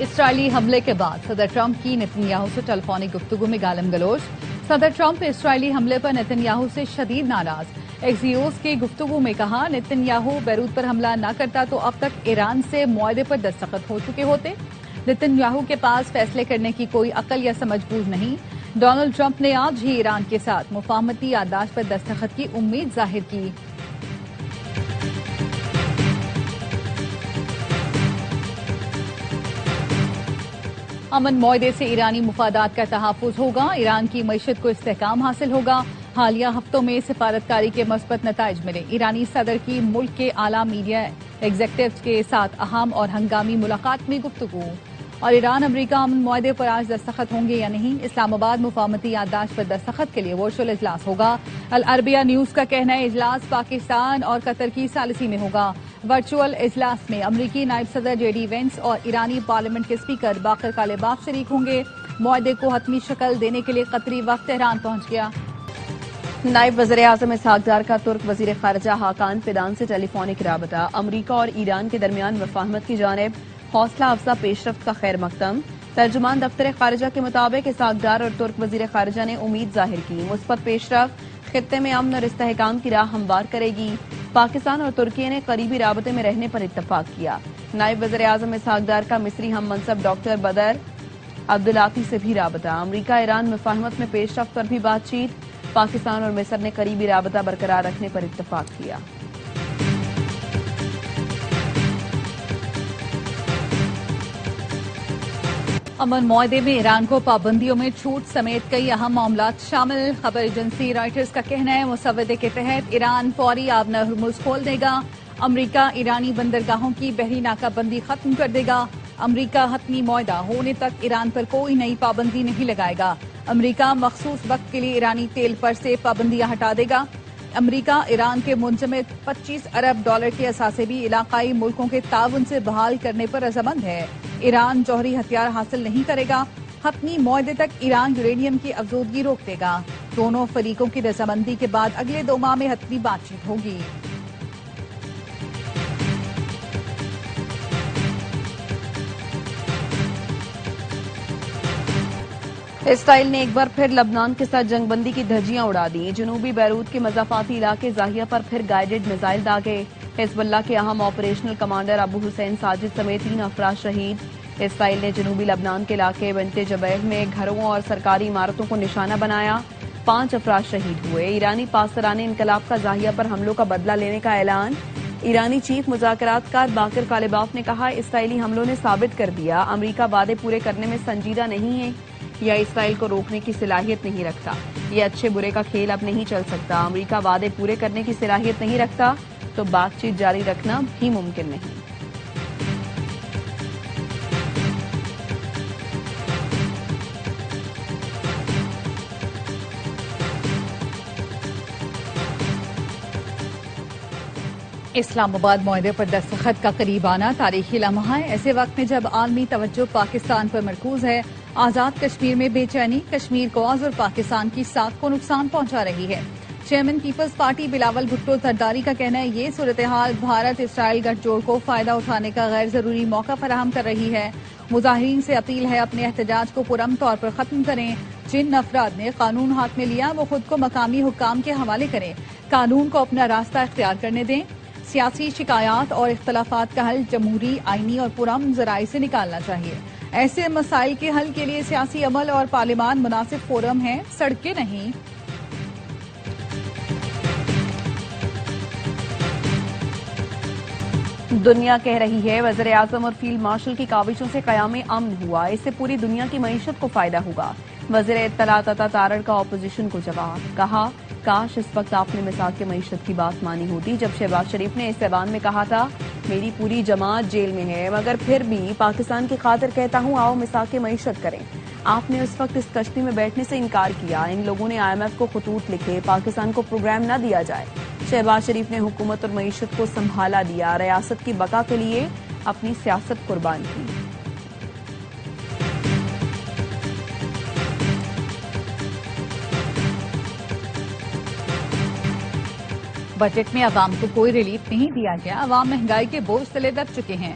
اسرائیلی حملے کے بعد صدر ٹرمپ کی نتن سے ٹیلیفونک گفتگو میں گالم گلوچ. صدر ٹرمپ اسرائیلی حملے پر نتن سے شدید ناراض. ایکزیوس کی گفتگو میں کہا نتن بیروت پر حملہ نہ کرتا تو اب تک ایران سے معاہدے پر دستخط ہو چکے ہوتے. نتن کے پاس فیصلے کرنے کی کوئی عقل یا سمجھ بوجھ نہیں. ڈونلڈ ٹرمپ نے آج ہی ایران کے ساتھ مفاہمتی یادداشت پر دستخط کی امید ظاہر کی. امن معاہدے سے ایرانی مفادات کا تحفظ ہوگا. ایران کی معیشت کو استحکام حاصل ہوگا. حالیہ ہفتوں میں سفارتکاری کے مثبت نتائج ملے. ایرانی صدر کی ملک کے اعلیٰ میڈیا ایگزیکٹوز کے ساتھ اہم اور ہنگامی ملاقات میں گفتگو. اور ایران امریکہ امن معاہدے پر آج دستخط ہوں گے یا نہیں. اسلام آباد مفاہمتی یادداشت پر دستخط کے لیے ورچوئل اجلاس ہوگا. العربیہ نیوز کا کہنا ہے اجلاس پاکستان اور قطر کی ثالثی میں ہوگا. ورچوئل اجلاس میں امریکی نائب صدر جے ڈی وینس اور ایرانی پارلیمنٹ کے اسپیکر باقر کالباف شریک ہوں گے. معاہدے کو حتمی شکل دینے کے لیے قطری وفد تہران پہنچ گیا. نائب وزیر اعظم اسحاق ڈار کا ترک وزیر خارجہ حاکان فیدان سے ٹیلی فونک رابطہ. امریکہ اور ایران کے درمیان مفاہمت کی جانب حوصلہ افزا پیش رفت کا خیر مقدم. ترجمان دفتر خارجہ کے مطابق اسحاق ڈار اور ترک وزیر خارجہ نے امید ظاہر کی مثبت پیش رفت خطے میں امن اور استحکام کی راہ ہموار کرے گی. پاکستان اور ترکی نے قریبی رابطے میں رہنے پر اتفاق کیا. نائب وزیر اعظم اسحاق ڈار کا مصری ہم منصب ڈاکٹر بدر عبدالعاطی سے بھی رابطہ. امریکہ ایران مفاہمت میں پیش رفت پر بھی بات چیت. پاکستان اور مصر نے قریبی رابطہ برقرار رکھنے پر اتفاق کیا. امن معاہدے میں ایران کو پابندیوں میں چھوٹ سمیت کئی اہم معاملات شامل. خبر ایجنسی رائٹرز کا کہنا ہے مسودے کے تحت ایران فوری آبنہ ہرمز کھول دے گا. امریکہ ایرانی بندرگاہوں کی بحری ناکہ بندی ختم کر دے گا. امریکہ حتمی معاہدہ ہونے تک ایران پر کوئی نئی پابندی نہیں لگائے گا. امریکہ مخصوص وقت کے لیے ایرانی تیل پر سے پابندیاں ہٹا دے گا. امریکہ ایران کے منجمد $25 ارب کے اثاثے بھی علاقائی ملکوں کے تعاون سے بحال کرنے پر رضامند ہے. ایران جوہری ہتھیار حاصل نہیں کرے گا. حتمی معاہدے تک ایران یورینیم کی افزودگی روک دے گا. دونوں فریقوں کی رضامندی کے بعد اگلے 2 ماہ میں حتمی بات چیت ہوگی. اسرائیل نے ایک بار پھر لبنان کے ساتھ جنگ بندی کی دھجیاں اڑا دی. جنوبی بیروت کے مضافاتی علاقے زاہیہ پر پھر گائیڈڈ میزائل داغے. حزب اللہ کے اہم آپریشنل کمانڈر ابو حسین ساجد سمیت 3 افراد شہید. اسرائیل نے جنوبی لبنان کے علاقے بنت جبیل میں گھروں اور سرکاری عمارتوں کو نشانہ بنایا. 5 افراد شہید ہوئے. ایرانی پاسداران انقلاب کا زاہیہ پر حملوں کا بدلہ لینے کا اعلان. ایرانی چیف مذاکرات کار باقر کالباف نے کہا اسرائیلی حملوں نے ثابت کر دیا امریکہ وعدے پورے کرنے میں سنجیدہ نہیں ہے یا اسرائیل کو روکنے کی صلاحیت نہیں رکھتا. یہ اچھے برے کا کھیل اب نہیں چل سکتا. امریکہ وعدے پورے کرنے کی صلاحیت نہیں رکھتا تو بات چیت جاری رکھنا بھی ممکن نہیں. اسلام آباد معاہدے پر دستخط کا قریب آنا تاریخی لمحہ ہے. ایسے وقت میں جب عالمی توجہ پاکستان پر مرکوز ہے. آزاد کشمیر میں بے چینی کشمیر کوز اور پاکستان کی ساکھ کو نقصان پہنچا رہی ہے. Chairman peoples party Bilawal Bhutto Zardari کا کہنا ہے یہ صورتحال بھارت اسرائیل گٹھ جوڑ کو فائدہ اٹھانے کا غیر ضروری موقع فراہم کر رہی ہے. مظاہرین سے اپیل ہے اپنے احتجاج کو پرامن طور پر ختم کریں. جن افراد نے قانون ہاتھ میں لیا وہ خود کو مقامی حکام کے حوالے کریں. قانون کو اپنا راستہ اختیار کرنے دیں. سیاسی شکایات اور اختلافات کا حل جمہوری آئینی اور پرامن ذرائع سے نکالنا چاہیے. ایسے مسائل کے حل کے لیے سیاسی عمل اور پارلیمان مناسب فورم ہیں سڑکیں نہیں. دنیا کہہ رہی ہے وزیر اعظم اور فیلڈ مارشل کی کاوشوں سے قیام امن ہوا. اس سے پوری دنیا کی معیشت کو فائدہ ہوگا. وزیر اطلاعات عطا تارڑ کا اپوزیشن کو جواب. کہا کاش اس وقت آپ نے مساق معیشت کی بات مانی ہوتی جب شہباز شریف نے اس ایوان میں کہا تھا میری پوری جماعت جیل میں ہے مگر پھر بھی پاکستان کی خاطر کہتا ہوں آؤ مساق معیشت کریں. آپ نے اس وقت اس کشتی میں بیٹھنے سے انکار کیا. ان لوگوں نے IMF کو خطوط لکھے پاکستان کو پروگرام نہ دیا جائے. شہباز شریف نے حکومت اور معیشت کو سنبھالا دیا. ریاست کی بقا کے لیے اپنی سیاست قربان کی. بجٹ میں عوام کو کوئی ریلیف نہیں دیا گیا. عوام مہنگائی کے بوجھ تلے دب چکے ہیں.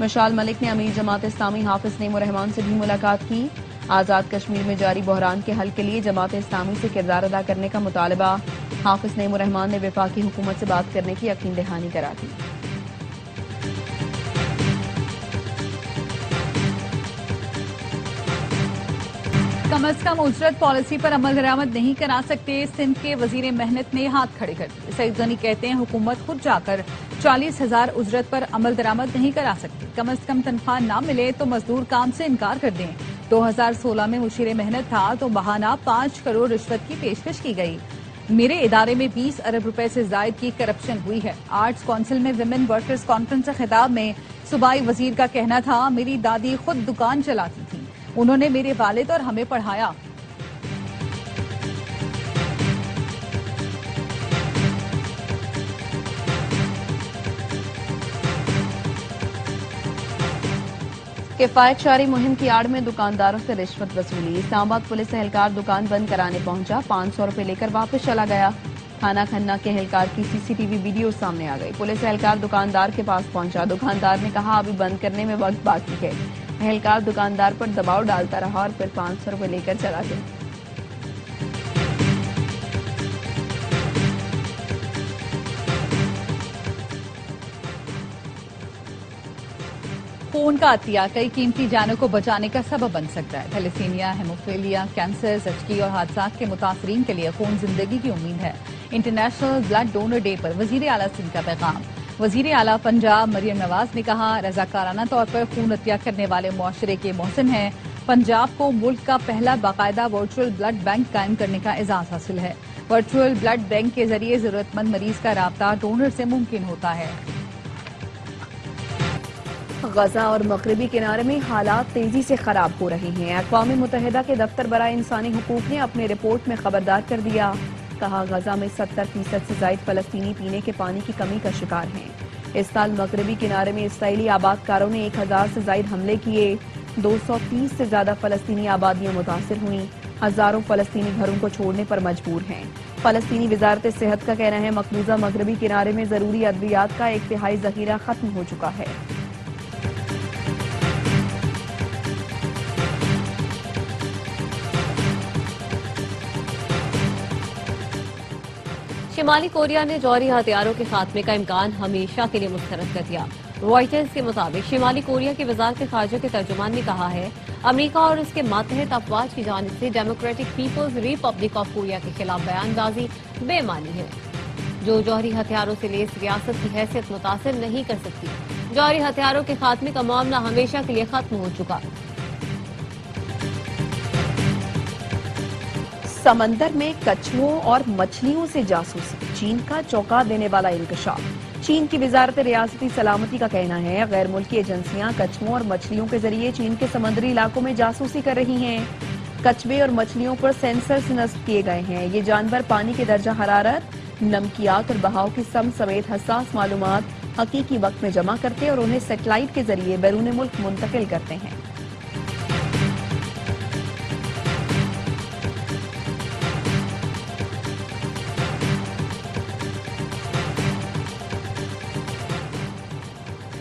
مشال ملک نے امیر جماعت اسلامی حافظ نعیم الرحمان سے بھی ملاقات کی۔ آزاد کشمیر میں جاری بحران کے حل کے لیے جماعت اسلامی سے کردار ادا کرنے کا مطالبہ۔ حافظ نعیم الرحمان نے وفاقی حکومت سے بات کرنے کی یقین دہانی کرا دی۔ کم از کم اجرت پالیسی پر عمل درآمد نہیں کرا سکتے، سندھ کے وزیر محنت نے ہاتھ کھڑے کر دیے۔ سعید غنی کہتے ہیں حکومت خود جا کر 40,000 اجرت پر عمل درآمد نہیں کرا سکتی۔ کم از کم تنخواہ نہ ملے تو مزدور کام سے انکار کر دیں۔ 2016 میں مشیر محنت تھا تو بہانہ 5 کروڑ رشوت کی پیشکش کی گئی۔ میرے ادارے میں 20 ارب روپے سے زائد کی کرپشن ہوئی ہے۔ آرٹس کونسل میں ویمن ورکرز کانفرنس سے خطاب میں صوبائی وزیر کا کہنا تھا، میری دادی خود دکان چلاتی تھی، انہوں نے میرے والد اور ہمیں پڑھایا۔ کفایت شعاری مہم کی آڑ میں دکانداروں سے رشوت وصولی۔ اسلام آباد پولیس اہلکار دکان بند کرانے پہنچا، 500 روپے لے کر واپس چلا گیا۔ تھانہ کھنہ کے اہلکار کی CCTV ویڈیو سامنے آ گئی۔ پولیس اہلکار دکاندار کے پاس پہنچا، دکاندار نے کہا ابھی بند کرنے میں وقت باقی ہے۔ اہلکار دکاندار پر دباؤ ڈالتا رہا اور پھر 500 روپے لے کر چلا گیا۔ خون کا عطیہ کئی قیمتی جانوں کو بچانے کا سبب بن سکتا ہے۔ تھیلیسیمیا، ہیموفیلیا، کینسر، زچگی اور حادثات کے متاثرین کے لیے خون زندگی کی امید ہے۔ انٹرنیشنل بلڈ ڈونر ڈے پر وزیر اعلیٰ سندھ کا پیغام۔ وزیر اعلیٰ پنجاب مریم نواز نے کہا، رضاکارانہ طور پر خون عطیہ کرنے والے معاشرے کے محسن ہیں۔ پنجاب کو ملک کا پہلا باقاعدہ ورچوئل بلڈ بینک قائم کرنے کا اعزاز حاصل ہے۔ ورچوئل بلڈ بینک کے ذریعے ضرورت مند مریض کا رابطہ ڈونر سے ممکن ہوتا ہے۔ غزہ اور مغربی کنارے میں حالات تیزی سے خراب ہو رہے ہیں۔ اقوام متحدہ کے دفتر برائے انسانی حقوق نے اپنے رپورٹ میں خبردار کر دیا، کہا غزہ میں 70% سے زائد فلسطینی پینے کے پانی کی کمی کا شکار ہیں۔ اس سال مغربی کنارے میں اسرائیلی آباد کاروں نے 1000 سے زائد حملے کیے، 230 سے زیادہ فلسطینی آبادیاں متاثر ہوئیں، ہزاروں فلسطینی گھروں کو چھوڑنے پر مجبور ہیں۔ فلسطینی وزارت صحت کا کہنا ہے مقبوضہ مغربی کنارے میں ضروری ادویات کا 1/3 ذخیرہ ختم ہو چکا ہے۔ شمالی کوریا نے جوہری ہتھیاروں کے خاتمے کا امکان ہمیشہ کے لیے مسترد کر دیا۔ رائٹرز کے مطابق شمالی کوریا کی وزارت خارجہ کے ترجمان نے کہا ہے، امریکہ اور اس کے ماتحت افواج کی جانب سے democratic people's republic of Korea کے خلاف بیان بازی بے معنی ہے، جو جوہری ہتھیاروں سے لیس ریاست کی حیثیت متاثر نہیں کر سکتی۔ جوہری ہتھیاروں کے خاتمے کا معاملہ ہمیشہ کے لیے ختم ہو چکا۔ سمندر میں کچھووں اور مچھلیوں سے جاسوسی، چین کا چونکا دینے والا انکشاف۔ چین کی وزارت ریاستی سلامتی کا کہنا ہے، غیر ملکی ایجنسیاں کچھووں اور مچھلیوں کے ذریعے چین کے سمندری علاقوں میں جاسوسی کر رہی ہیں۔ کچھوے اور مچھلیوں پر سینسرز نصب کیے گئے ہیں۔ یہ جانور پانی کے درجہ حرارت، نمکیات اور بہاؤ کی سمت سمیت حساس معلومات حقیقی وقت میں جمع کرتے اور انہیں سیٹلائٹ کے ذریعے بیرون ملک منتقل کرتے ہیں۔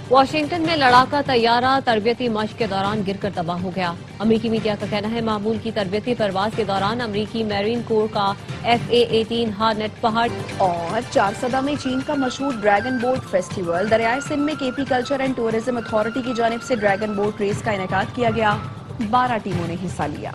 واشنگٹن میں لڑاکا طیارہ تربیتی مشق کے دوران گر کر تباہ ہو گیا۔ امریکی میڈیا کا کہنا ہے معمول کی تربیتی پرواز کے دوران امریکی میرین کور کا FA-18 ہارنٹ پہاڑ اور چارسدہ میں چین کا مشہور ڈریگن بوٹ فیسٹیول۔ دریائے سندھ میں KP culture and tourism authority کی جانب سے ڈریگن بوٹ ریس کا انعقاد کیا گیا، 12 ٹیموں نے حصہ لیا۔